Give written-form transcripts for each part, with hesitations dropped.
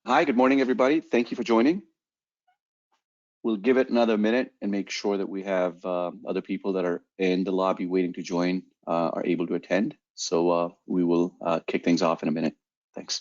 Hi, good morning, everybody. Thank you for joining. We'll give it another minute and make sure that we have other people that are in the lobby waiting to join are able to attend. So we will kick things off in a minute. Thanks.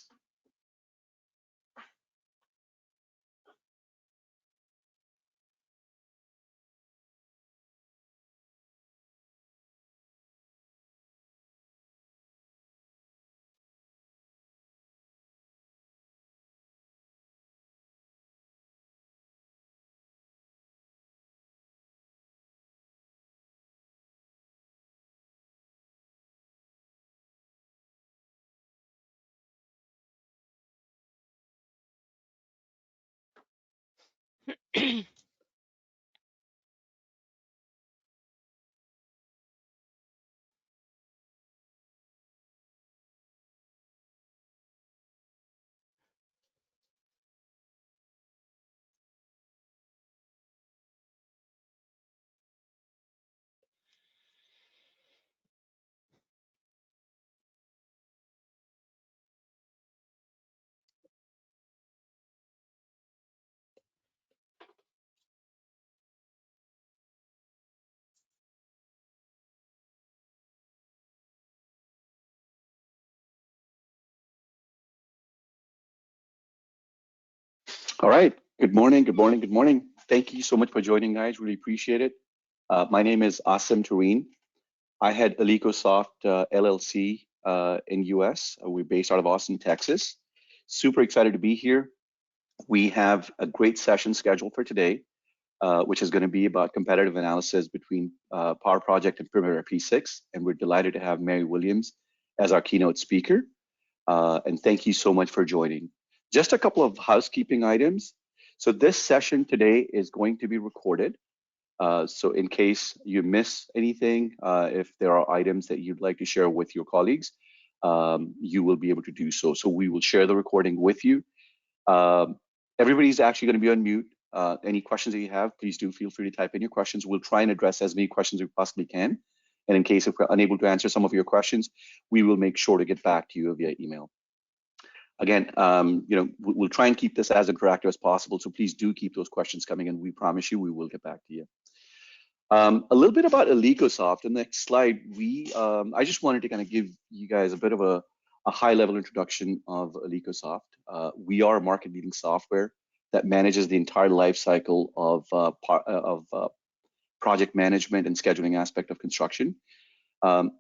All right. Good morning. Good morning. Good morning. Thank you so much for joining, guys. Really appreciate it. My name is Asim Tareen. I had Alicosoft LLC in US. We're based out of Austin, Texas. Super excited to be here. We have a great session scheduled for today, which is going to be about competitive analysis between Powerproject and Primavera P6. And we're delighted to have Mary Williams as our keynote speaker. And thank you so much for joining. Just a couple of housekeeping items. So this session today is going to be recorded. So in case you miss anything, if there are items that you'd like to share with your colleagues, you will be able to do so. So we will share the recording with you. Everybody's actually going to be on mute. Any questions that you have, please do feel free to type in your questions. We'll try and address as many questions as we possibly can. And in case if we're unable to answer some of your questions, we will make sure to get back to you via email. Again, we'll try and keep this as interactive as possible. So please do keep those questions coming, and we promise you we will get back to you. A little bit about Alicosoft. In the next slide, I just wanted to kind of give you guys a bit of a high-level introduction of Alicosoft. We are a market-leading software that manages the entire life cycle of project management and scheduling aspect of construction.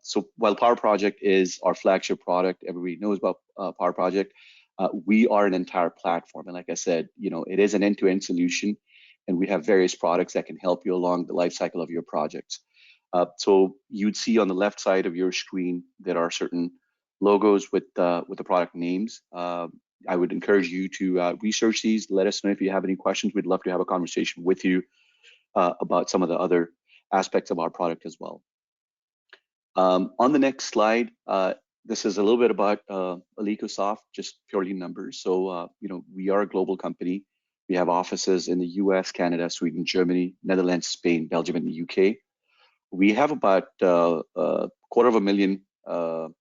So while Powerproject is our flagship product, everybody knows about Powerproject, we are an entire platform. And like I said, it is an end-to-end solution, and we have various products that can help you along the life cycle of your projects. So you'd see on the left side of your screen, there are certain logos with the product names. I would encourage you to research these. Let us know if you have any questions. We'd love to have a conversation with you about some of the other aspects of our product as well. On the next slide, this is a little bit about Alicosoft, just purely numbers. So, we are a global company. We have offices in the US, Canada, Sweden, Germany, Netherlands, Spain, Belgium, and the UK. We have about 250,000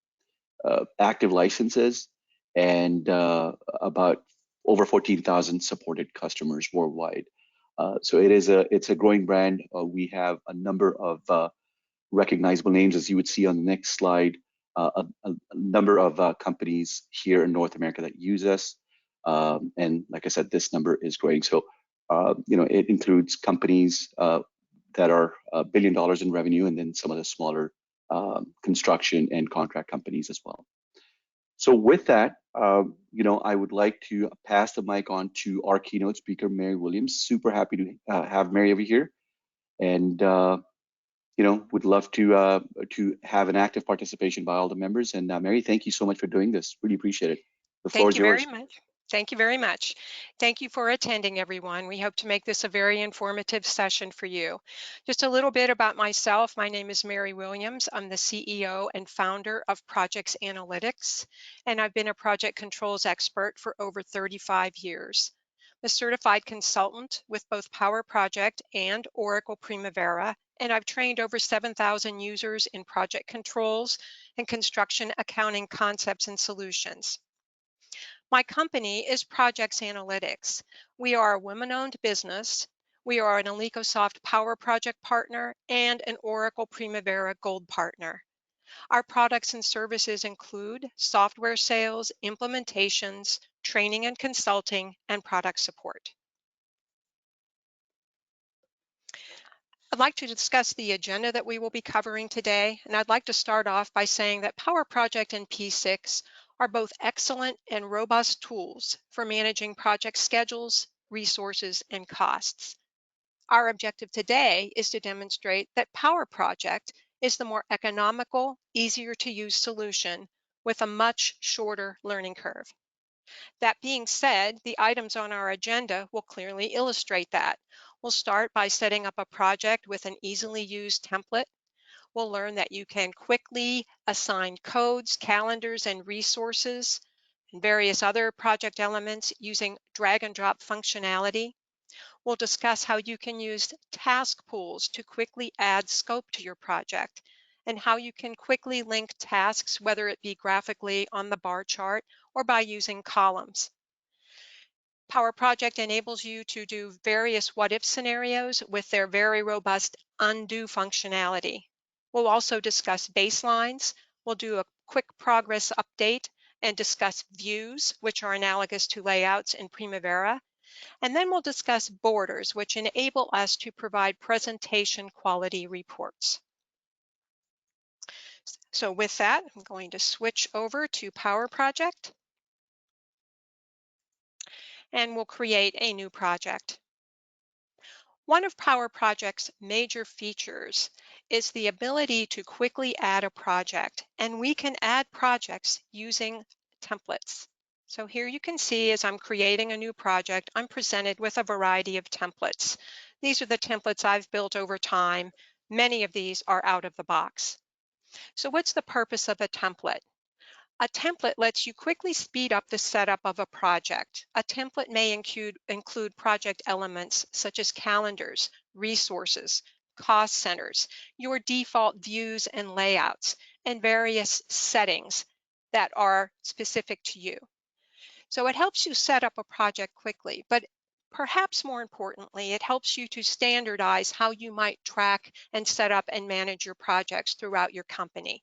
active licenses and about over 14,000 supported customers worldwide. So it's a growing brand. We have a number of recognizable names, as you would see on the next slide, a number of companies here in North America that use us. And like I said, this number is growing. So, it includes companies that are $1 billion in revenue, and then some of the smaller construction and contract companies as well. So with that, I would like to pass the mic on to our keynote speaker, Mary Williams. Super happy to have Mary over here. And would love to have an active participation by all the members. And Mary, thank you so much for doing this. Really appreciate it. The floor is yours. Thank you very much. Thank you very much. Thank you for attending, everyone. We hope to make this a very informative session for you. Just a little bit about myself. My name is Mary Williams. I'm the CEO and founder of Projects Analytics, and I've been a project controls expert for over 35 years. I'm a certified consultant with both Powerproject and Oracle Primavera, and I've trained over 7,000 users in project controls and construction accounting concepts and solutions. My company is Projects Analytics. We are a women-owned business. We are an Alicosoft Powerproject partner and an Oracle Primavera Gold partner. Our products and services include software sales, implementations, training and consulting, and product support. I'd like to discuss the agenda that we will be covering today, and I'd like to start off by saying that Powerproject and P6 are both excellent and robust tools for managing project schedules, resources, and costs. Our objective today is to demonstrate that Powerproject is the more economical, easier to use solution with a much shorter learning curve. That being said, the items on our agenda will clearly illustrate that. We'll start by setting up a project with an easily used template. We'll learn that you can quickly assign codes, calendars, and resources, and various other project elements using drag and drop functionality. We'll discuss how you can use task pools to quickly add scope to your project, and how you can quickly link tasks, whether it be graphically on the bar chart or by using columns. Powerproject enables you to do various what-if scenarios with their very robust undo functionality. We'll also discuss baselines. We'll do a quick progress update and discuss views, which are analogous to layouts in Primavera. And then we'll discuss borders, which enable us to provide presentation quality reports. So with that, I'm going to switch over to Powerproject, and we'll create a new project. One of Powerproject's major features is the ability to quickly add a project, and we can add projects using templates. So here you can see as I'm creating a new project, I'm presented with a variety of templates. These are the templates I've built over time. Many of these are out of the box. So what's the purpose of a template? A template lets you quickly speed up the setup of a project. A template may include project elements such as calendars, resources, cost centers, your default views and layouts, and various settings that are specific to you. So it helps you set up a project quickly, but perhaps more importantly, it helps you to standardize how you might track and set up and manage your projects throughout your company.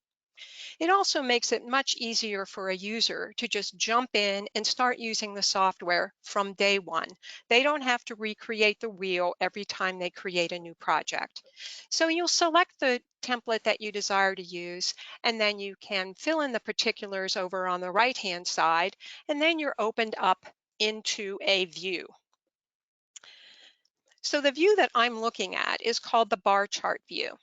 It also makes it much easier for a user to just jump in and start using the software from day one. They don't have to recreate the wheel every time they create a new project. So you'll select the template that you desire to use, and then you can fill in the particulars over on the right-hand side, and then you're opened up into a view. So the view that I'm looking at is called the bar chart view.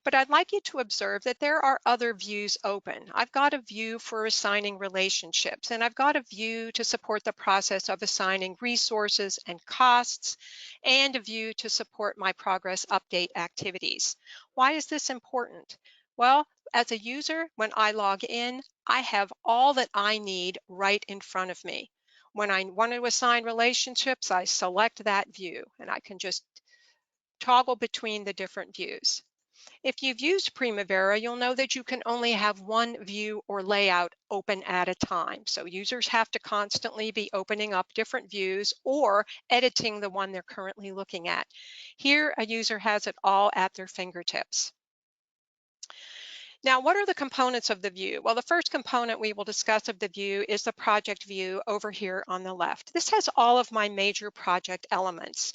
But I'd like you to observe that there are other views open. I've got a view for assigning relationships, and I've got a view to support the process of assigning resources and costs, and a view to support my progress update activities. Why is this important? Well, as a user, when I log in, I have all that I need right in front of me. When I want to assign relationships, I select that view, and I can just toggle between the different views. If you've used Primavera, you'll know that you can only have one view or layout open at a time. So users have to constantly be opening up different views or editing the one they're currently looking at. Here, a user has it all at their fingertips. Now, what are the components of the view? Well, the first component we will discuss of the view is the project view over here on the left. This has all of my major project elements.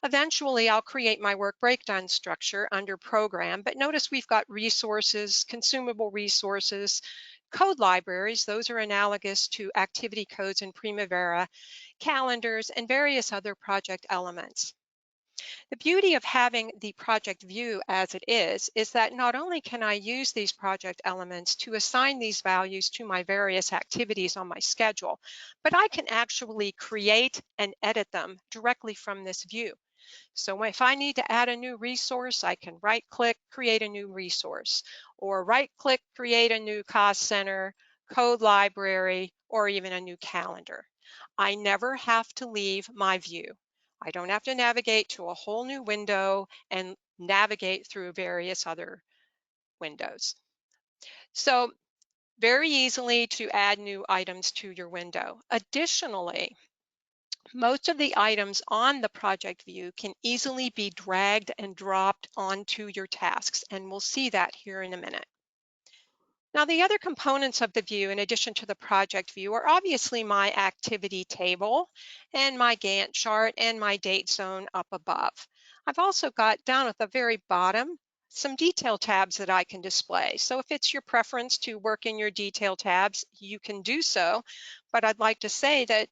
Eventually, I'll create my work breakdown structure under program, but notice we've got resources, consumable resources, code libraries, those are analogous to activity codes in Primavera, calendars, and various other project elements. The beauty of having the project view as it is that not only can I use these project elements to assign these values to my various activities on my schedule, but I can actually create and edit them directly from this view. So if I need to add a new resource, I can right-click, create a new resource, or right-click, create a new cost center, code library, or even a new calendar. I never have to leave my view. I don't have to navigate to a whole new window and navigate through various other windows. So very easily to add new items to your window. Additionally, most of the items on the project view can easily be dragged and dropped onto your tasks, and we'll see that here in a minute. Now, the other components of the view, in addition to the project view, are obviously my activity table and my Gantt chart and my date zone up above. I've also got down at the very bottom some detail tabs that I can display. So if it's your preference to work in your detail tabs, you can do so. But I'd like to say that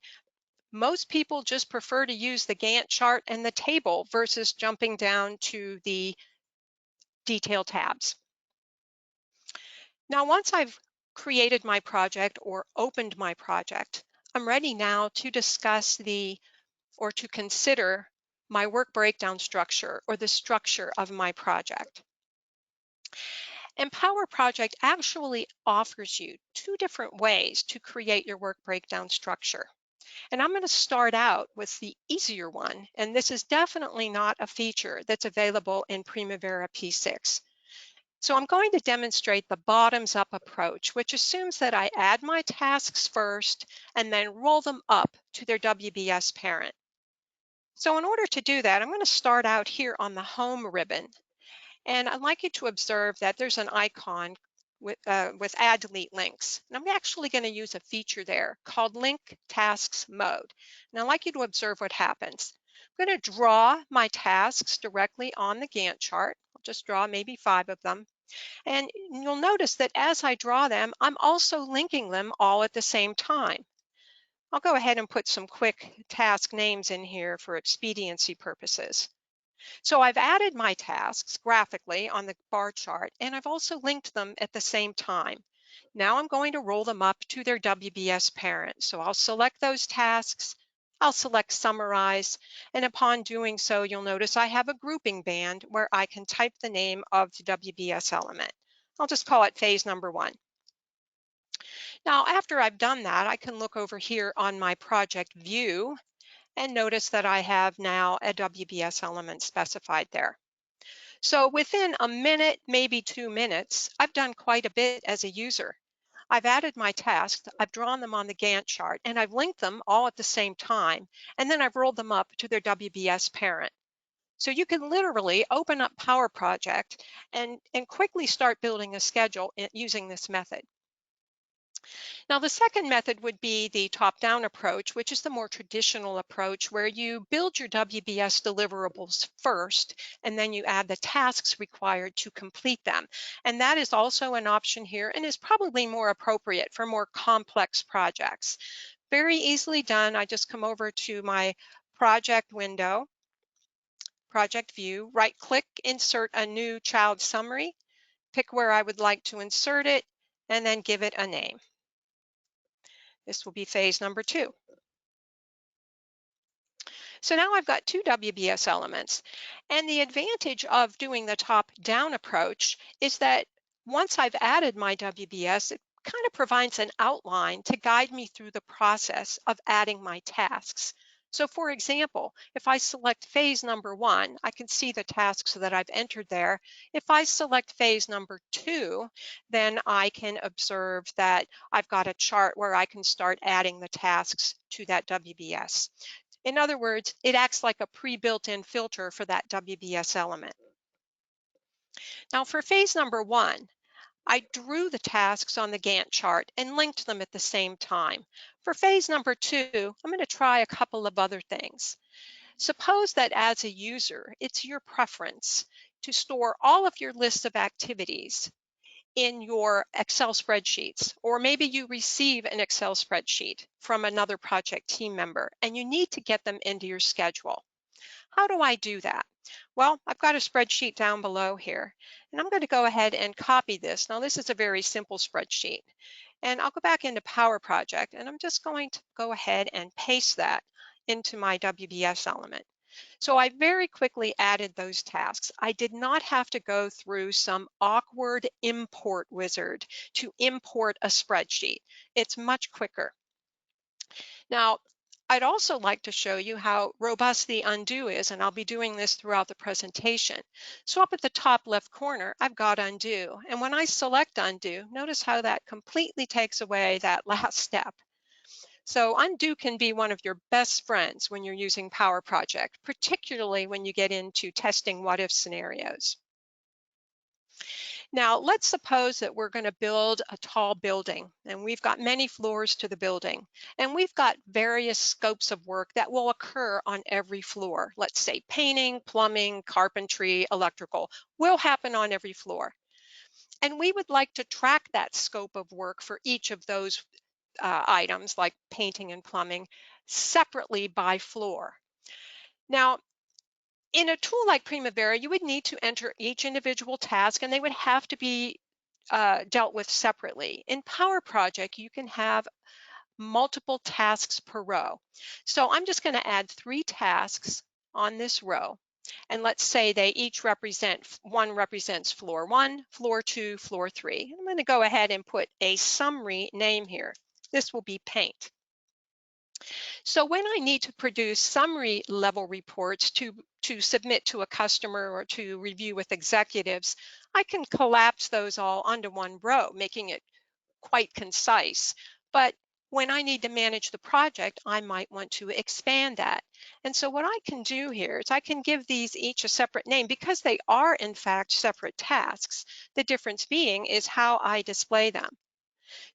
most people just prefer to use the Gantt chart and the table versus jumping down to the detail tabs. Now, once I've created my project or opened my project, I'm ready now to discuss or to consider my work breakdown structure or the structure of my project. And Powerproject actually offers you two different ways to create your work breakdown structure. And I'm going to start out with the easier one, and this is definitely not a feature that's available in Primavera P6. So I'm going to demonstrate the bottoms-up approach, which assumes that I add my tasks first and then roll them up to their WBS parent. So in order to do that, I'm going to start out here on the Home ribbon. And I'd like you to observe that there's an icon with Add Delete Links. And I'm actually going to use a feature there called Link Tasks Mode. And I'd like you to observe what happens. I'm going to draw my tasks directly on the Gantt chart. I'll just draw maybe 5 of them. And you'll notice that as I draw them, I'm also linking them all at the same time. I'll go ahead and put some quick task names in here for expediency purposes. So I've added my tasks graphically on the bar chart, and I've also linked them at the same time. Now I'm going to roll them up to their WBS parent. So I'll select those tasks, I'll select Summarize, and upon doing so, you'll notice I have a grouping band where I can type the name of the WBS element. I'll just call it phase number 1. Now, after I've done that, I can look over here on my project view and notice that I have now a WBS element specified there. So within a minute, maybe 2 minutes, I've done quite a bit as a user. I've added my tasks, I've drawn them on the Gantt chart, and I've linked them all at the same time, and then I've rolled them up to their WBS parent. So you can literally open up Powerproject and quickly start building a schedule using this method. Now, the second method would be the top-down approach, which is the more traditional approach where you build your WBS deliverables first, and then you add the tasks required to complete them. And that is also an option here and is probably more appropriate for more complex projects. Very easily done. I just come over to my project window, project view, right-click, insert a new child summary, pick where I would like to insert it, and then give it a name. This will be phase number 2. So now I've got 2 WBS elements. And the advantage of doing the top-down approach is that once I've added my WBS, it kind of provides an outline to guide me through the process of adding my tasks. So for example, if I select phase number 1, I can see the tasks that I've entered there. If I select phase number 2, then I can observe that I've got a chart where I can start adding the tasks to that WBS. In other words, it acts like a pre-built-in filter for that WBS element. Now for phase number 1, I drew the tasks on the Gantt chart and linked them at the same time. For phase number 2, I'm going to try a couple of other things. Suppose that as a user, it's your preference to store all of your lists of activities in your Excel spreadsheets, or maybe you receive an Excel spreadsheet from another project team member and you need to get them into your schedule. How do I do that? Well, I've got a spreadsheet down below here, and I'm going to go ahead and copy this. Now, this is a very simple spreadsheet, and I'll go back into Powerproject, and I'm just going to go ahead and paste that into my WBS element. So I very quickly added those tasks. I did not have to go through some awkward import wizard to import a spreadsheet. It's much quicker. Now, I'd also like to show you how robust the undo is, and I'll be doing this throughout the presentation. So up at the top left corner, I've got undo. And when I select undo, notice how that completely takes away that last step. So undo can be one of your best friends when you're using Powerproject, particularly when you get into testing what-if scenarios. Now, let's suppose that we're going to build a tall building, and we've got many floors to the building, and we've got various scopes of work that will occur on every floor. Let's say painting, plumbing, carpentry, electrical will happen on every floor. And we would like to track that scope of work for each of those items like painting and plumbing separately by floor. Now, in a tool like Primavera, you would need to enter each individual task, and they would have to be dealt with separately. In Powerproject, you can have multiple tasks per row. So I'm just going to add 3 tasks on this row. And let's say they each represent, one represents floor 1, floor 2, floor 3. I'm going to go ahead and put a summary name here. This will be paint. So when I need to produce summary level reports to submit to a customer or to review with executives, I can collapse those all onto one row, making it quite concise. But when I need to manage the project, I might want to expand that. And so what I can do here is I can give these each a separate name because they are in fact separate tasks. The difference being is how I display them.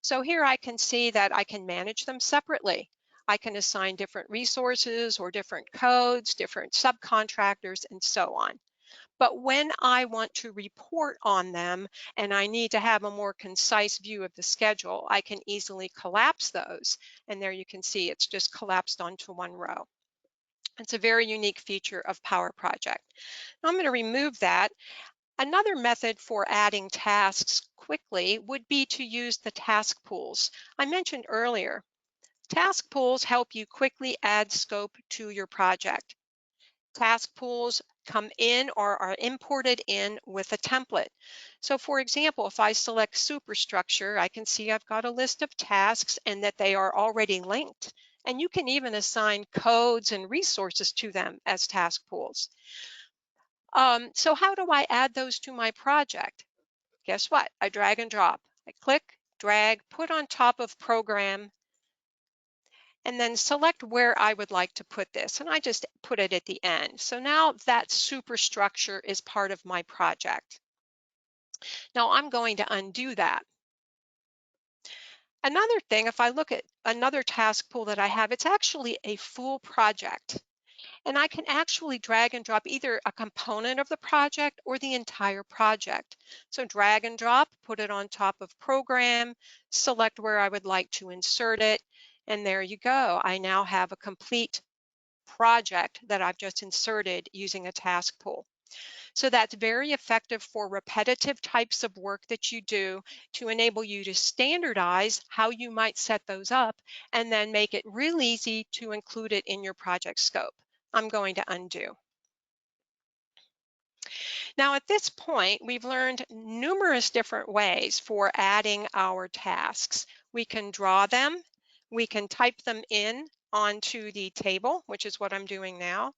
So here I can see that I can manage them separately. I can assign different resources or different codes, different subcontractors, and so on. But when I want to report on them and I need to have a more concise view of the schedule, I can easily collapse those. And there you can see it's just collapsed onto one row. It's a very unique feature of Powerproject. Now I'm going to remove that. Another method for adding tasks quickly would be to use the task pools. I mentioned earlier, task pools help you quickly add scope to your project. Task pools come in or are imported in with a template. So for example, if I select superstructure, I can see I've got a list of tasks and that they are already linked. And you can even assign codes and resources to them as task pools. So how do I add those to my project? Guess what? I drag and drop. I click, drag, put on top of program, and then select where I would like to put this. And I just put it at the end. So now that superstructure is part of my project. Now I'm going to undo that. Another thing, if I look at another task pool that I have, it's actually a full project. And I can actually drag and drop either a component of the project or the entire project. So drag and drop, put it on top of program, select where I would like to insert it, and there you go. I now have a complete project that I've just inserted using a task pool. So that's very effective for repetitive types of work that you do to enable you to standardize how you might set those up and then make it real easy to include it in your project scope. I'm going to undo. Now at this point, we've learned numerous different ways for adding our tasks. We can draw them, we can type them in onto the table, which is what I'm doing now.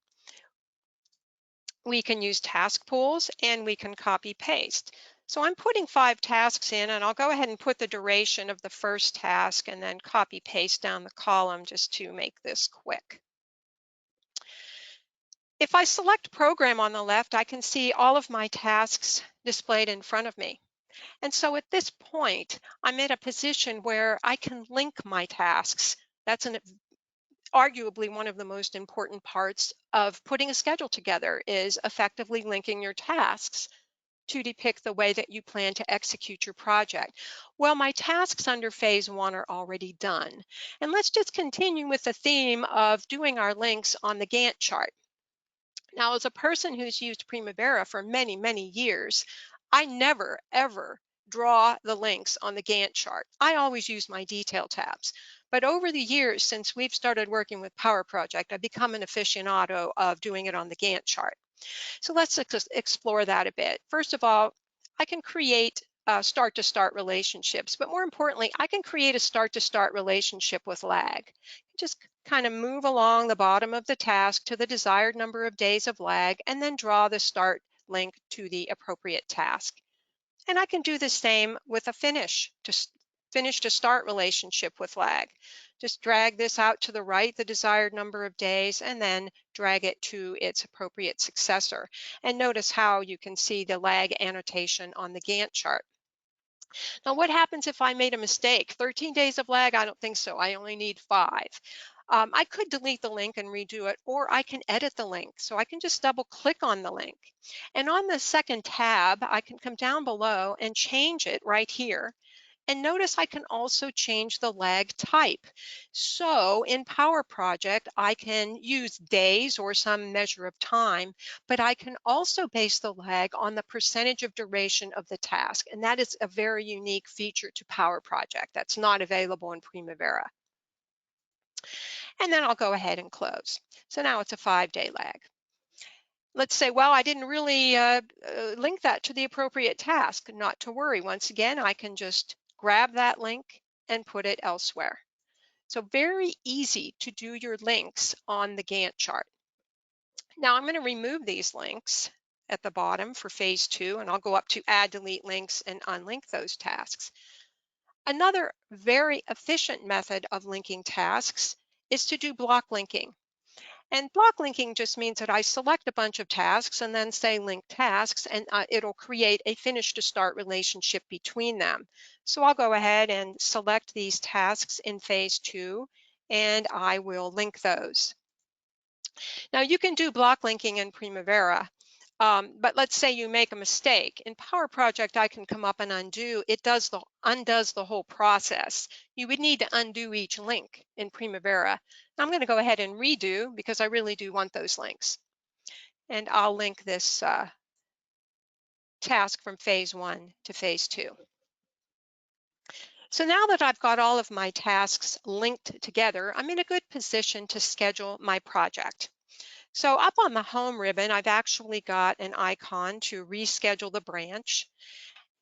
We can use task pools and we can copy paste. So I'm putting 5 tasks in and I'll go ahead and put the duration of the first task and then copy paste down the column just to make this quick. If I select program on the left, I can see all of my tasks displayed in front of me. And so at this point, I'm in a position where I can link my tasks. That's arguably one of the most important parts of putting a schedule together is effectively linking your tasks to depict the way that you plan to execute your project. Well, my tasks under phase 1 are already done. And let's just continue with the theme of doing our links on the Gantt chart. Now, as a person who's used Primavera for many, many years, I never, ever draw the links on the Gantt chart. I always use my detail tabs. But over the years, since we've started working with Powerproject, I've become an aficionado of doing it on the Gantt chart. So let's explore that a bit. First of all, I can create start-to-start relationships, but more importantly, I can create a start-to-start relationship with lag. Just kind of move along the bottom of the task to the desired number of days of lag, and then draw the start link to the appropriate task. And I can do the same with a finish to start relationship with lag. Just drag this out to the right, the desired number of days, and then drag it to its appropriate successor. And notice how you can see the lag annotation on the Gantt chart. Now, what happens if I made a mistake? 13 days of lag? I don't think so. I only need 5. I could delete the link and redo it, or I can edit the link. So I can just double click on the link. And on the second tab, I can come down below and change it right here. And notice I can also change the lag type. So in Powerproject, I can use days or some measure of time, but I can also base the lag on the percentage of duration of the task. And that is a very unique feature to Powerproject that's not available in Primavera. And then I'll go ahead and close. So now it's a 5-day lag. Let's say, well, I didn't really link that to the appropriate task. Not to worry. Once again, I can just grab that link and put it elsewhere. So very easy to do your links on the Gantt chart. Now I'm going to remove these links at the bottom for phase 2, and I'll go up to add, delete links and unlink those tasks. Another very efficient method of linking tasks is to do block linking. And block linking just means that I select a bunch of tasks and then say link tasks, and it'll create a finish to start relationship between them. So I'll go ahead and select these tasks in phase 2, and I will link those. Now you can do block linking in Primavera, but let's say you make a mistake. In Powerproject, I can come up and undo. It undoes the whole process. You would need to undo each link in Primavera. Now I'm going to go ahead and redo because I really do want those links. And I'll link this task from phase 1 to phase 2. So now that I've got all of my tasks linked together, I'm in a good position to schedule my project. So up on the home ribbon, I've actually got an icon to reschedule the branch.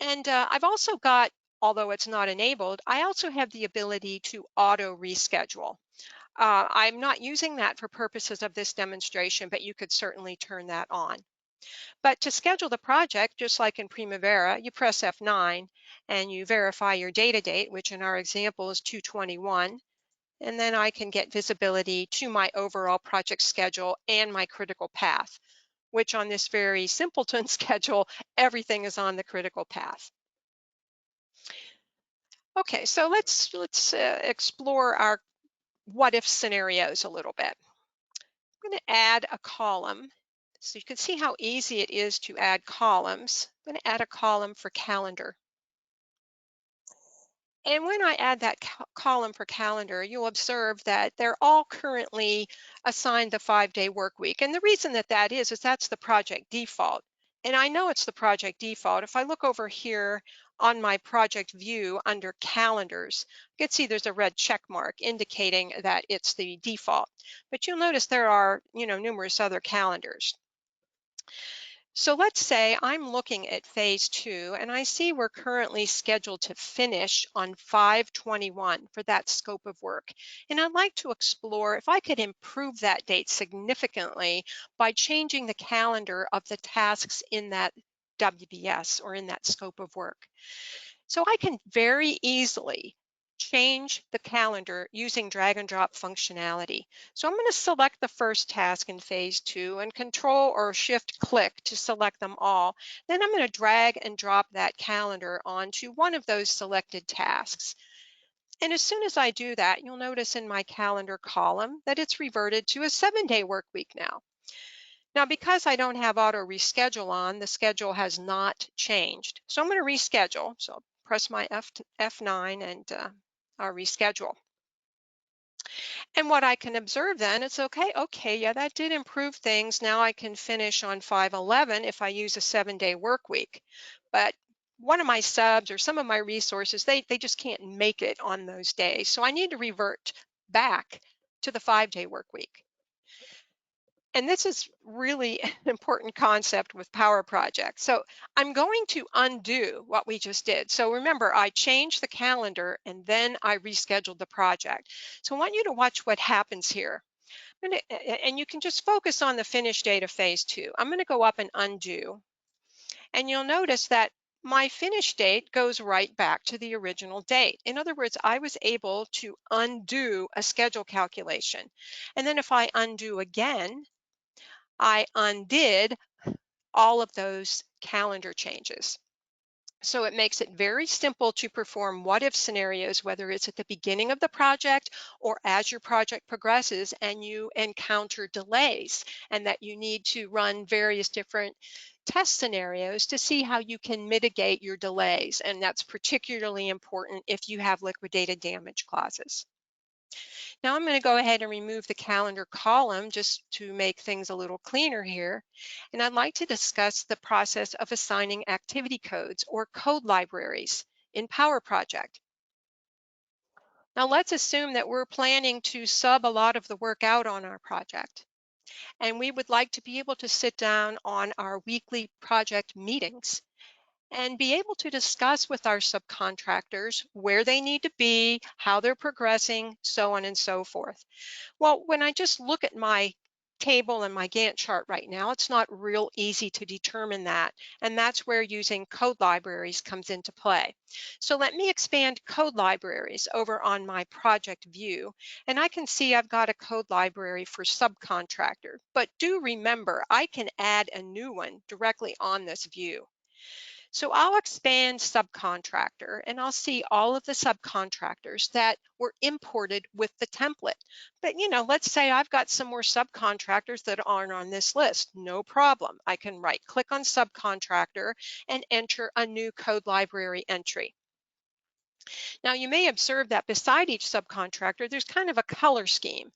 And I've also got, although it's not enabled, I also have the ability to auto reschedule. I'm not using that for purposes of this demonstration, but you could certainly turn that on. But to schedule the project, just like in Primavera, you press F9 and you verify your data date, which in our example is 2/21. And then I can get visibility to my overall project schedule and my critical path, which on this very simpleton schedule, everything is on the critical path. Okay, so let's explore our what if scenarios a little bit. I'm going to add a column. So you can see how easy it is to add columns. I'm going to add a column for calendar. And when I add that column for calendar, you'll observe that they're all currently assigned the 5-day work week. And the reason that that is that's the project default. And I know it's the project default. If I look over here on my project view under calendars, you can see there's a red check mark indicating that it's the default. But you'll notice there are, numerous other calendars. So let's say I'm looking at phase 2 and I see we're currently scheduled to finish on 5/21 for that scope of work. And I'd like to explore if I could improve that date significantly by changing the calendar of the tasks in that WBS or in that scope of work. So I can very easily change the calendar using drag and drop functionality. So I'm going to select the first task in phase 2 and control or shift click to select them all. Then I'm going to drag and drop that calendar onto one of those selected tasks. And as soon as I do that, you'll notice in my calendar column that it's reverted to a 7-day work week now. Now, because I don't have auto reschedule on, the schedule has not changed. So I'm going to reschedule. So I'll press my F9 and I'll reschedule. And what I can observe then, it's okay, yeah, that did improve things. Now I can finish on 5/11 if I use a 7-day work week. But one of my subs or some of my resources, they just can't make it on those days. So I need to revert back to the 5-day work week. And this is really an important concept with Powerproject. So I'm going to undo what we just did. So remember, I changed the calendar and then I rescheduled the project. So I want you to watch what happens here. And you can just focus on the finish date of phase 2. I'm going to go up and undo. And you'll notice that my finish date goes right back to the original date. In other words, I was able to undo a schedule calculation. And then if I undo again, I undid all of those calendar changes. So it makes it very simple to perform what if scenarios, whether it's at the beginning of the project or as your project progresses and you encounter delays and that you need to run various different test scenarios to see how you can mitigate your delays. And that's particularly important if you have liquidated damage clauses. Now I'm going to go ahead and remove the calendar column just to make things a little cleaner here. And I'd like to discuss the process of assigning activity codes or code libraries in Powerproject. Now let's assume that we're planning to sub a lot of the work out on our project. And we would like to be able to sit down on our weekly project meetings and be able to discuss with our subcontractors where they need to be, how they're progressing, so on and so forth. Well, when I just look at my table and my Gantt chart right now, it's not real easy to determine that. And that's where using code libraries comes into play. So let me expand code libraries over on my project view. And I can see I've got a code library for subcontractor. But do remember, I can add a new one directly on this view. So I'll expand subcontractor and I'll see all of the subcontractors that were imported with the template. But let's say I've got some more subcontractors that aren't on this list. No problem. I can right click on subcontractor and enter a new code library entry. Now you may observe that beside each subcontractor, there's kind of a color scheme.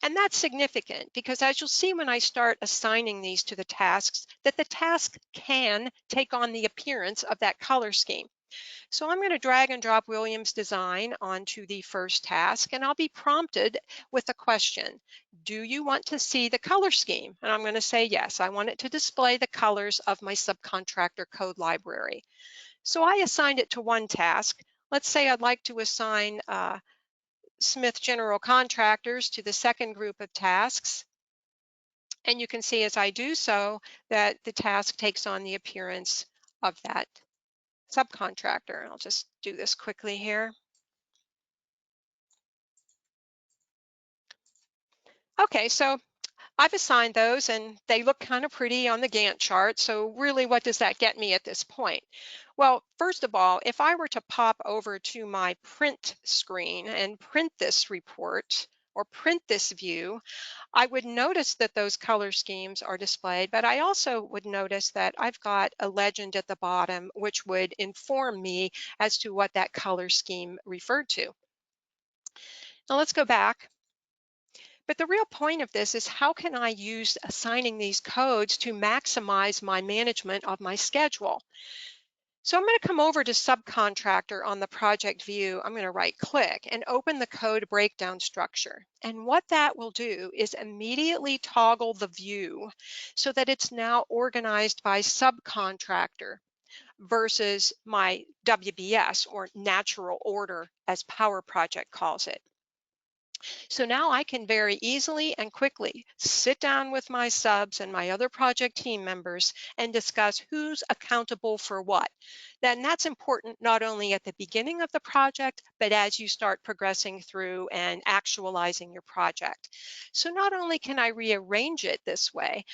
And that's significant because as you'll see when I start assigning these to the tasks, that the task can take on the appearance of that color scheme. So I'm going to drag and drop Williams Design onto the first task, and I'll be prompted with a question. Do you want to see the color scheme? And I'm going to say yes. I want it to display the colors of my subcontractor code library. So I assigned it to one task. Let's say I'd like to assign Smith General Contractors to the second group of tasks. And you can see as I do so that the task takes on the appearance of that subcontractor. I'll just do this quickly here. Okay, so I've assigned those and they look kind of pretty on the Gantt chart. So really, what does that get me at this point? Well, first of all, if I were to pop over to my print screen and print this report or print this view, I would notice that those color schemes are displayed, but I also would notice that I've got a legend at the bottom, which would inform me as to what that color scheme referred to. Now let's go back. But the real point of this is how can I use assigning these codes to maximize my management of my schedule? So I'm going to come over to subcontractor on the project view. I'm going to right click and open the code breakdown structure. And what that will do is immediately toggle the view so that it's now organized by subcontractor versus my WBS or natural order as Powerproject calls it. So now I can very easily and quickly sit down with my subs and my other project team members and discuss who's accountable for what. Then that's important not only at the beginning of the project, but as you start progressing through and actualizing your project. So not only can I rearrange it this way,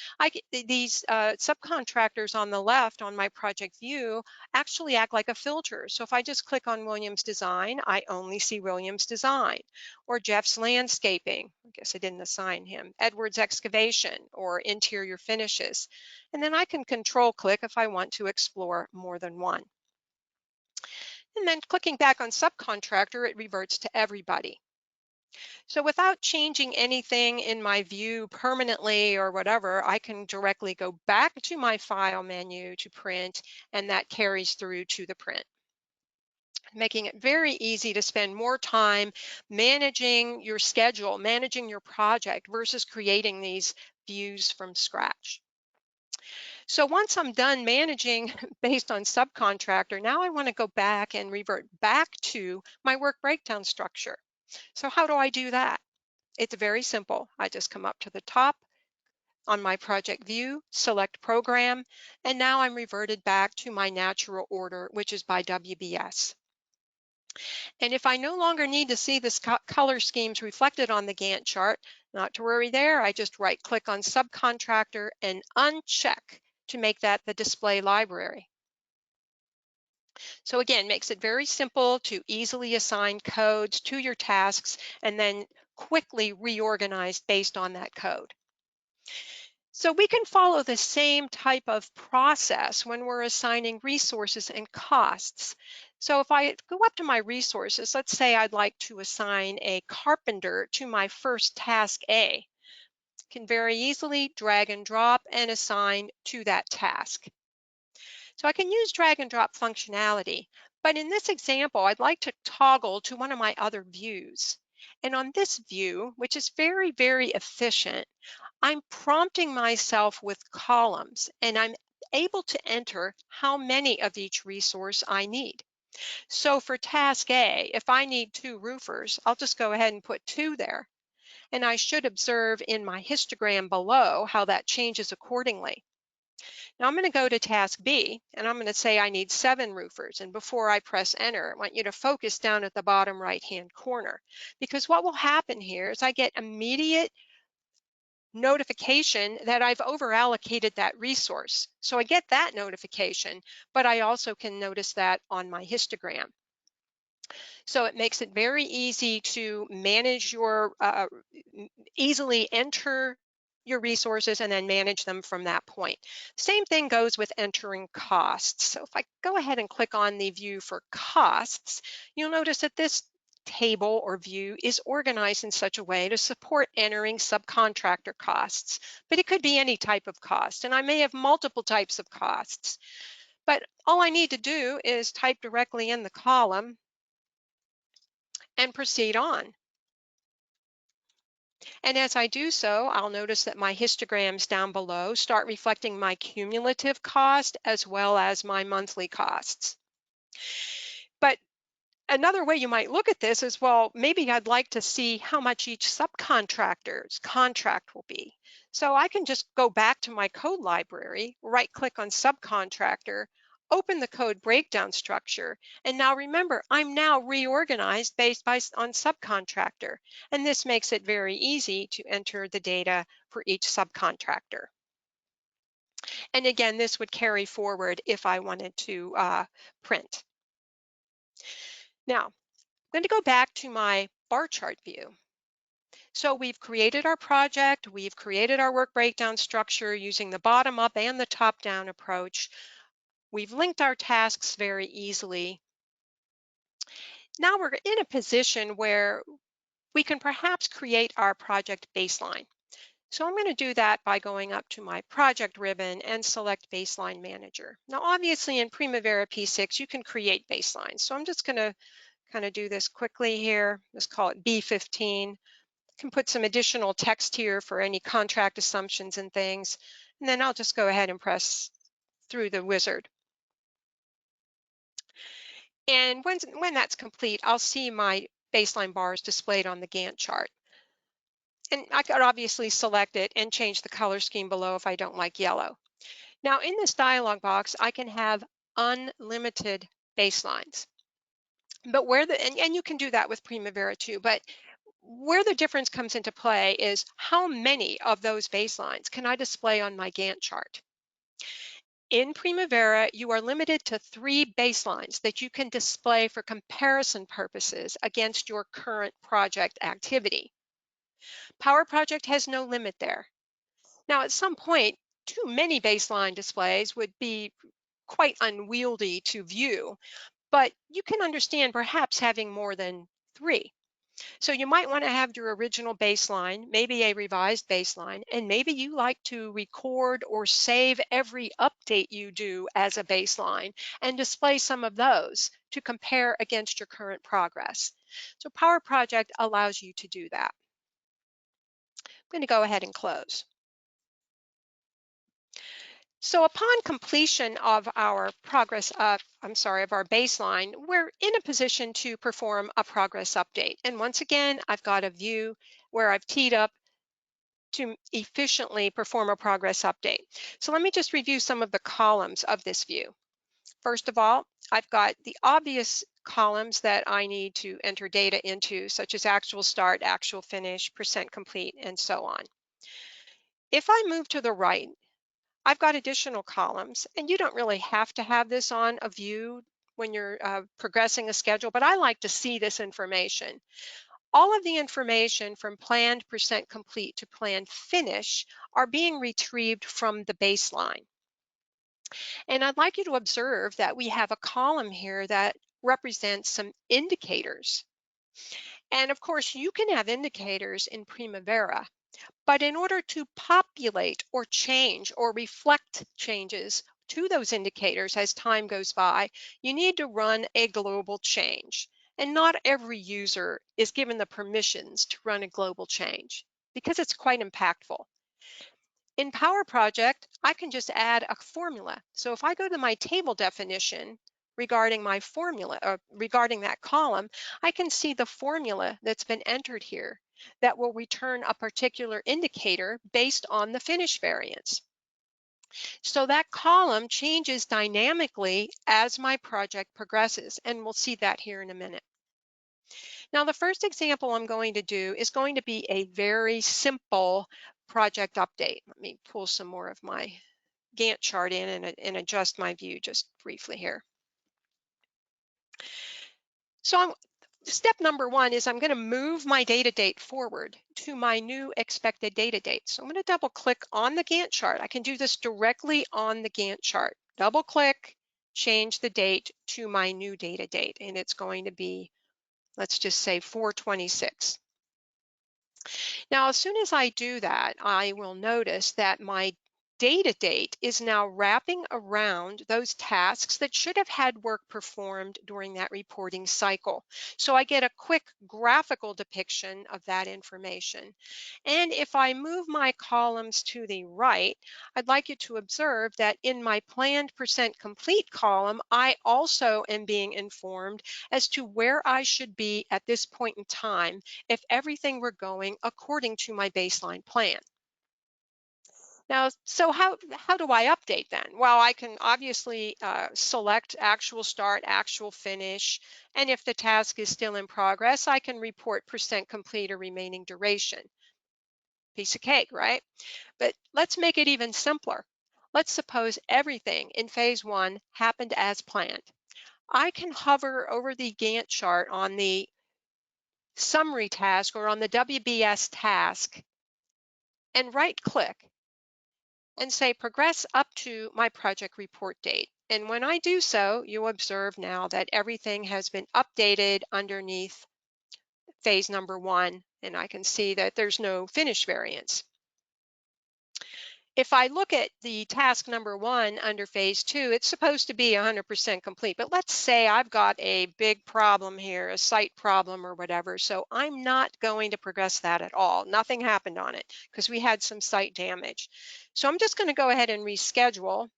these subcontractors on the left on my project view actually act like a filter. So if I just click on Williams Design, I only see Williams Design. Or Jeff's Landscaping, I guess I didn't assign him, Edwards Excavation, or Interior Finishes. And then I can control click if I want to explore more than one. And then clicking back on subcontractor, it reverts to everybody. So without changing anything in my view permanently or whatever, I can directly go back to my file menu to print, and that carries through to the print, making it very easy to spend more time managing your schedule, managing your project versus creating these views from scratch. So once I'm done managing based on subcontractor, now I want to go back and revert back to my work breakdown structure. So how do I do that? It's very simple. I just come up to the top on my project view, select program, and now I'm reverted back to my natural order, which is by WBS. And if I no longer need to see the color schemes reflected on the Gantt chart, not to worry there, I just right click on subcontractor and uncheck to make that the display library. So again, makes it very simple to easily assign codes to your tasks and then quickly reorganize based on that code. So we can follow the same type of process when we're assigning resources and costs. So if I go up to my resources, let's say I'd like to assign a carpenter to my first task A, can very easily drag and drop and assign to that task. So I can use drag and drop functionality, but in this example, I'd like to toggle to one of my other views. And on this view, which is very, very efficient, I'm prompting myself with columns and I'm able to enter how many of each resource I need. So for task A, if I need 2 roofers, I'll just go ahead and put 2 there. And I should observe in my histogram below how that changes accordingly. Now I'm going to go to task B and I'm going to say I need 7 roofers. And before I press enter, I want you to focus down at the bottom right-hand corner, because what will happen here is I get immediate notification that I've overallocated that resource. So I get that notification, but I also can notice that on my histogram. So it makes it very easy to manage your, easily enter your resources and then manage them from that point. Same thing goes with entering costs. So if I go ahead and click on the view for costs, you'll notice that this table or view is organized in such a way to support entering subcontractor costs, but it could be any type of cost. And I may have multiple types of costs, but all I need to do is type directly in the column and proceed on. And as I do so, I'll notice that my histograms down below start reflecting my cumulative cost as well as my monthly costs. But another way you might look at this is, well, maybe I'd like to see how much each subcontractor's contract will be. So I can just go back to my code library, right-click on subcontractor, open the code breakdown structure, and now remember, I'm now reorganized based on subcontractor, and this makes it very easy to enter the data for each subcontractor. And again, this would carry forward if I wanted to print. Now, I'm going to go back to my bar chart view. So we've created our project, we've created our work breakdown structure using the bottom up and the top down approach. We've linked our tasks very easily. Now we're in a position where we can perhaps create our project baseline. So I'm going to do that by going up to my project ribbon and select Baseline Manager. Now obviously in Primavera P6 you can create baselines. So I'm just going to kind of do this quickly here. Let's call it B15. Can put some additional text here for any contract assumptions and things. And then I'll just go ahead and press through the wizard. And when that's complete, I'll see my baseline bars displayed on the Gantt chart. And I could obviously select it and change the color scheme below if I don't like yellow. Now in this dialog box, I can have unlimited baselines. But and you can do that with Primavera too, but where the difference comes into play is how many of those baselines can I display on my Gantt chart? In Primavera, you are limited to 3 baselines that you can display for comparison purposes against your current project activity. Powerproject has no limit there. Now, at some point, too many baseline displays would be quite unwieldy to view, but you can understand perhaps having more than 3. So you might want to have your original baseline, maybe a revised baseline, and maybe you like to record or save every update you do as a baseline and display some of those to compare against your current progress. So Powerproject allows you to do that. I'm going to go ahead and close. So upon completion of our of our baseline, we're in a position to perform a progress update. And once again, I've got a view where I've teed up to efficiently perform a progress update. So let me just review some of the columns of this view. First of all, I've got the obvious columns that I need to enter data into, such as actual start, actual finish, percent complete, and so on. If I move to the right, I've got additional columns, and you don't really have to have this on a view when you're progressing a schedule, but I like to see this information. All of the information from planned percent complete to planned finish are being retrieved from the baseline. And I'd like you to observe that we have a column here that represents some indicators. And of course, you can have indicators in Primavera, but in order to populate or change or reflect changes to those indicators as time goes by, you need to run a global change. And not every user is given the permissions to run a global change because it's quite impactful. In Powerproject, I can just add a formula. So if I go to my table definition regarding my formula, regarding that column, I can see the formula that's been entered here that will return a particular indicator based on the finish variance. So that column changes dynamically as my project progresses, and we'll see that here in a minute. Now, the first example I'm going to do is going to be a very simple project update. Let me pull some more of my Gantt chart in and adjust my view just briefly here. So step number one is I'm going to move my data date forward to my new expected data date. So I'm going to double click on the Gantt chart. I can do this directly on the Gantt chart. Double click, change the date to my new data date, and it's going to be, let's just say 4/26. Now, as soon as I do that, I will notice that my data date is now wrapping around those tasks that should have had work performed during that reporting cycle. So I get a quick graphical depiction of that information. And if I move my columns to the right, I'd like you to observe that in my planned percent complete column, I also am being informed as to where I should be at this point in time if everything were going according to my baseline plan. Now, so how do I update then? Well, I can obviously select actual start, actual finish, and if the task is still in progress, I can report percent complete or remaining duration. Piece of cake, right? But let's make it even simpler. Let's suppose everything in phase one happened as planned. I can hover over the Gantt chart on the summary task or on the WBS task and right click and say progress up to my project report date. And when I do so, you'll observe now that everything has been updated underneath phase number one, and I can see that there's no finish variance. If I look at the task number one under phase two, it's supposed to be 100% complete, but let's say I've got a big problem here, a site problem or whatever, so I'm not going to progress that at all. Nothing happened on it because we had some site damage. So I'm just going to go ahead and reschedule.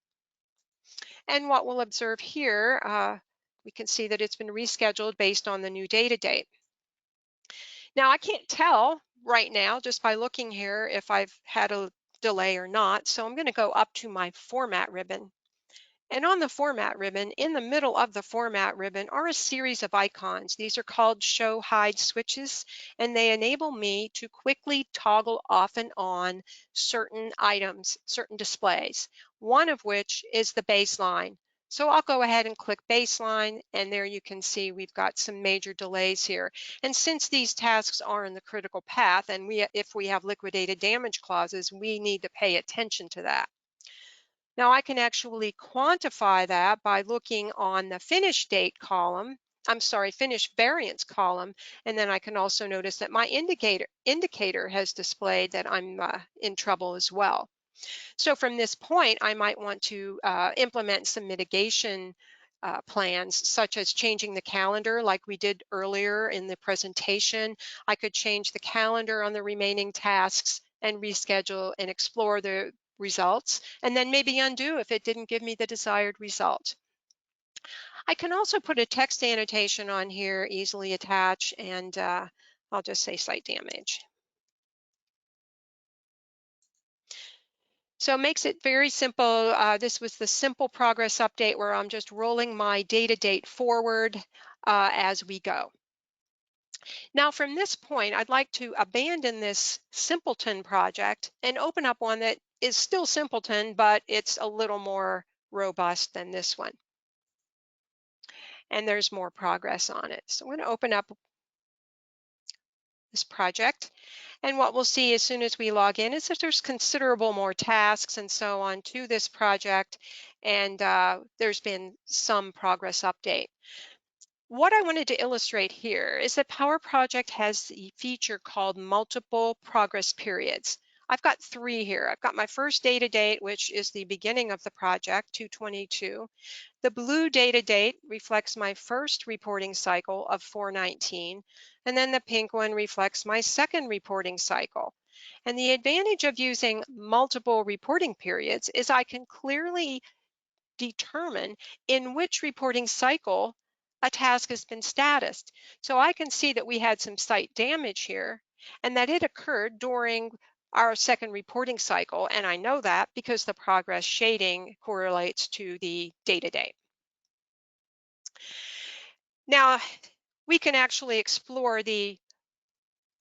And what we'll observe here, we can see that it's been rescheduled based on the new data date. Now, I can't tell right now just by looking here if I've had a delay or not. So I'm going to go up to my format ribbon. And on the format ribbon, in the middle of the format ribbon are a series of icons. These are called show hide switches, and they enable me to quickly toggle off and on certain items, certain displays, one of which is the baseline. So I'll go ahead and click baseline, and there you can see we've got some major delays here. And since these tasks are in the critical path, and if we have liquidated damage clauses, we need to pay attention to that. Now I can actually quantify that by looking on the finish date column, finish variance column, and then I can also notice that my indicator has displayed that I'm in trouble as well. So from this point, I might want to implement some mitigation plans, such as changing the calendar like we did earlier in the presentation. I could change the calendar on the remaining tasks and reschedule and explore the results, and then maybe undo if it didn't give me the desired result. I can also put a text annotation on here, easily attach, and I'll just say site damage. So it makes it very simple. This was the simple progress update where I'm just rolling my data date forward as we go. Now from this point, I'd like to abandon this simpleton project and open up one that is still simpleton, but it's a little more robust than this one. And there's more progress on it. So I'm going to open up this project. And what we'll see as soon as we log in is that there's considerable more tasks and so on to this project. And there's been some progress update. What I wanted to illustrate here is that Powerproject has the feature called multiple progress periods. I've got 3 here. I've got my first data date, which is the beginning of the project, 2/22. The blue data date reflects my first reporting cycle of 4/19, and then the pink one reflects my second reporting cycle. And the advantage of using multiple reporting periods is I can clearly determine in which reporting cycle a task has been statused. So I can see that we had some site damage here and that it occurred during our second reporting cycle. And I know that because the progress shading correlates to the data date. Now, we can actually explore the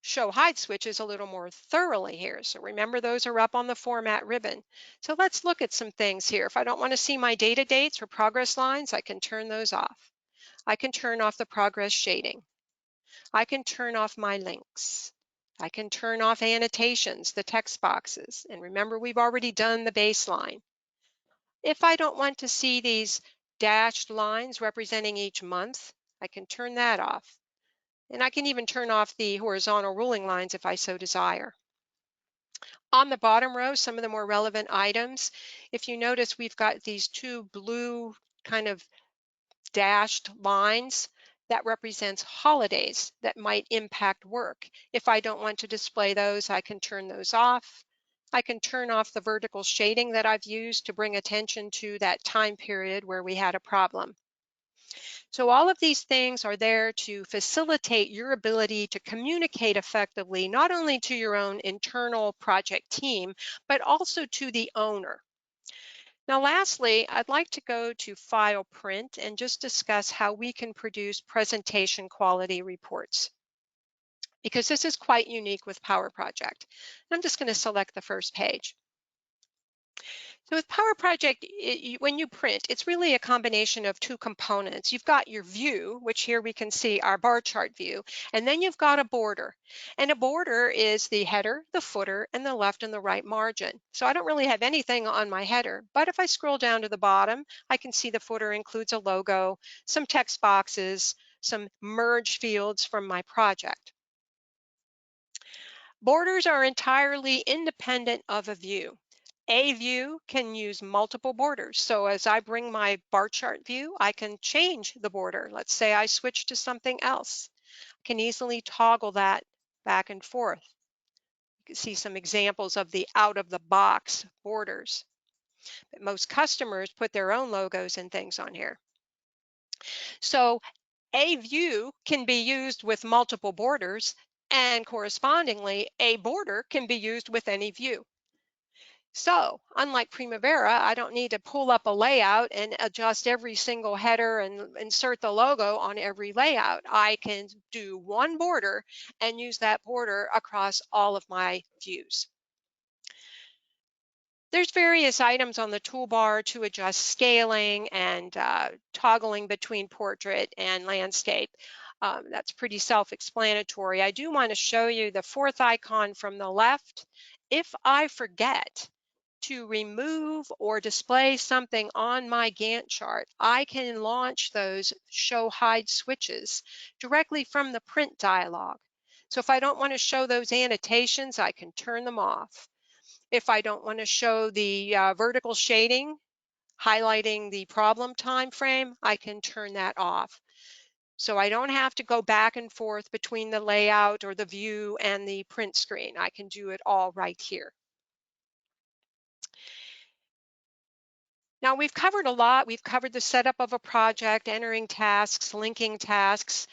show hide switches a little more thoroughly here. So remember, those are up on the format ribbon. So let's look at some things here. If I don't want to see my data dates or progress lines, I can turn those off. I can turn off the progress shading. I can turn off my links. I can turn off annotations, the text boxes. And remember, we've already done the baseline. If I don't want to see these dashed lines representing each month, I can turn that off. And I can even turn off the horizontal ruling lines if I so desire. On the bottom row, some of the more relevant items, if you notice, we've got these 2 blue kind of dashed lines that represents holidays that might impact work. If I don't want to display those, I can turn those off. I can turn off the vertical shading that I've used to bring attention to that time period where we had a problem. So all of these things are there to facilitate your ability to communicate effectively, not only to your own internal project team, but also to the owner. Now, lastly, I'd like to go to File Print and just discuss how we can produce presentation quality reports, because this is quite unique with Powerproject. I'm just going to select the first page. So with Powerproject, when you print, it's really a combination of 2 components. You've got your view, which here we can see our bar chart view, and then you've got a border. And a border is the header, the footer, and the left and the right margin. So I don't really have anything on my header, but if I scroll down to the bottom, I can see the footer includes a logo, some text boxes, some merge fields from my project. Borders are entirely independent of a view. A view can use multiple borders. So as I bring my bar chart view, I can change the border. Let's say I switch to something else. I can easily toggle that back and forth. You can see some examples of the out-of-the-box borders. But most customers put their own logos and things on here. So a view can be used with multiple borders, and correspondingly, a border can be used with any view. So unlike Primavera, I don't need to pull up a layout and adjust every single header and insert the logo on every layout. I can do one border and use that border across all of my views. There's various items on the toolbar to adjust scaling and toggling between portrait and landscape. That's pretty self-explanatory. I do want to show you the 4th icon from the left. If I forget to remove or display something on my Gantt chart, I can launch those show hide switches directly from the print dialog. So if I don't want to show those annotations, I can turn them off. If I don't want to show the vertical shading highlighting the problem time frame, I can turn that off. So I don't have to go back and forth between the layout or the view and the print screen. I can do it all right here. Now we've covered a lot. We've covered the setup of a project, entering tasks, linking tasks,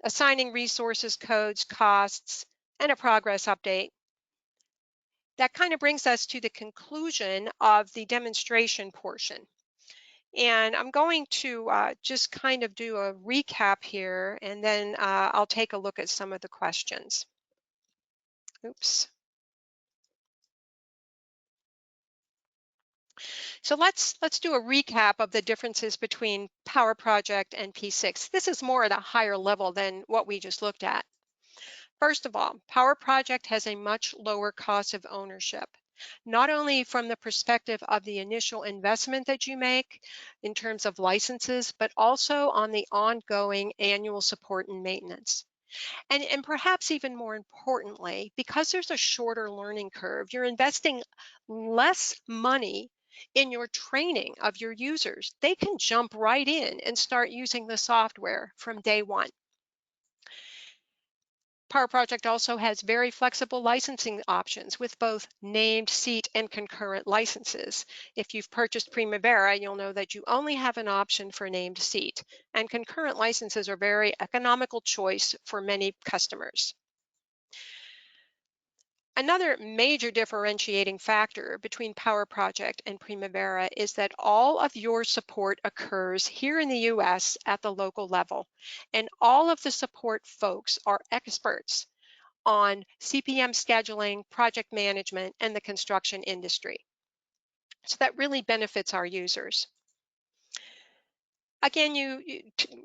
assigning resources, codes, costs, and a progress update. That kind of brings us to the conclusion of the demonstration portion. And I'm going to just kind of do a recap here, and then I'll take a look at some of the questions. Oops. So let's do a recap of the differences between Powerproject and P6. This is more at a higher level than what we just looked at. First of all, Powerproject has a much lower cost of ownership, not only from the perspective of the initial investment that you make in terms of licenses, but also on the ongoing annual support and maintenance. And perhaps even more importantly, because there's a shorter learning curve, you're investing less money in your training of your users. They can jump right in and start using the software from day one. Powerproject also has very flexible licensing options with both named seat and concurrent licenses. If you've purchased Primavera, you'll know that you only have an option for named seat, and concurrent licenses are a very economical choice for many customers. Another major differentiating factor between Powerproject and Primavera is that all of your support occurs here in the US at the local level, and all of the support folks are experts on CPM scheduling, project management, and the construction industry. So that really benefits our users. Again,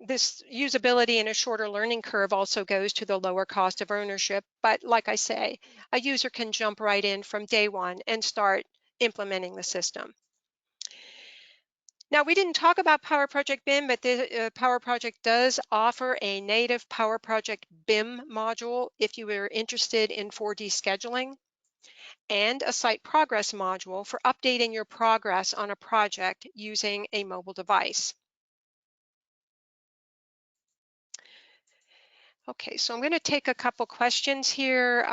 this usability and a shorter learning curve also goes to the lower cost of ownership. But like I say, a user can jump right in from day one and start implementing the system. Now, we didn't talk about Powerproject BIM, but the Powerproject does offer a native Powerproject BIM module if you are interested in 4D scheduling, and a site progress module for updating your progress on a project using a mobile device. Okay, so I'm going to take a couple questions here.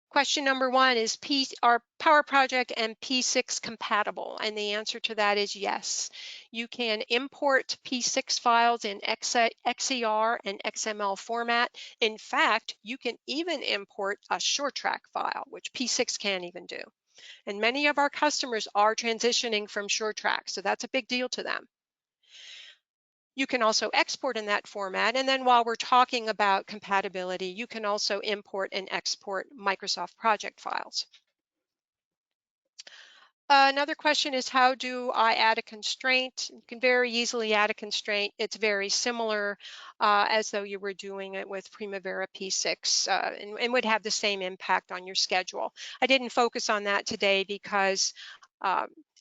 Question number one is, are Powerproject and P6 compatible? And the answer to that is yes. You can import P6 files in XER and XML format. In fact, you can even import a SureTrack file, which P6 can't even do. And many of our customers are transitioning from SureTrack, so that's a big deal to them. You can also export in that format. And then while we're talking about compatibility, you can also import and export Microsoft project files. Another question is, how do I add a constraint? You can very easily add a constraint. It's very similar as though you were doing it with Primavera P6 and would have the same impact on your schedule. I didn't focus on that today because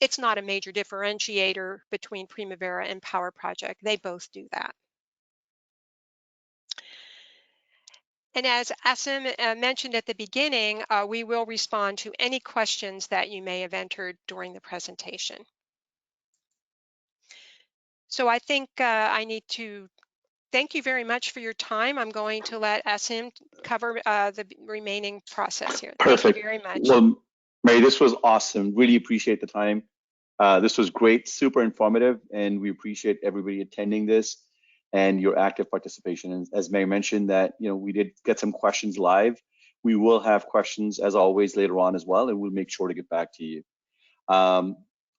it's not a major differentiator between Primavera and Powerproject. They both do that. And as Asim mentioned at the beginning, we will respond to any questions that you may have entered during the presentation. So I think I need to thank you very much for your time. I'm going to let Asim cover the remaining process here. Perfect. Thank you very much. Well, Mary, this was awesome. Really appreciate the time. This was great, super informative, and we appreciate everybody attending this and your active participation. And as Mary mentioned, that we did get some questions live. We will have questions as always later on as well, and we'll make sure to get back to you.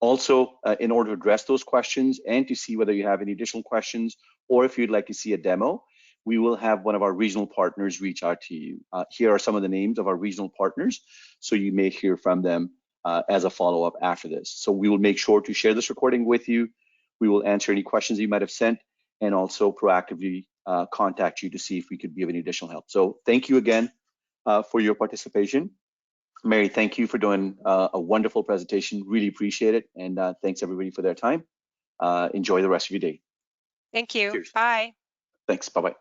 Also, in order to address those questions and to see whether you have any additional questions or if you'd like to see a demo, we will have one of our regional partners reach out to you. Here are some of the names of our regional partners, so you may hear from them as a follow-up after this. So we will make sure to share this recording with you. We will answer any questions you might have sent and also proactively contact you to see if we could be of any additional help. So thank you again for your participation. Mary, thank you for doing a wonderful presentation. Really appreciate it. And thanks everybody for their time. Enjoy the rest of your day. Thank you. Cheers. Bye. Thanks. Bye-bye.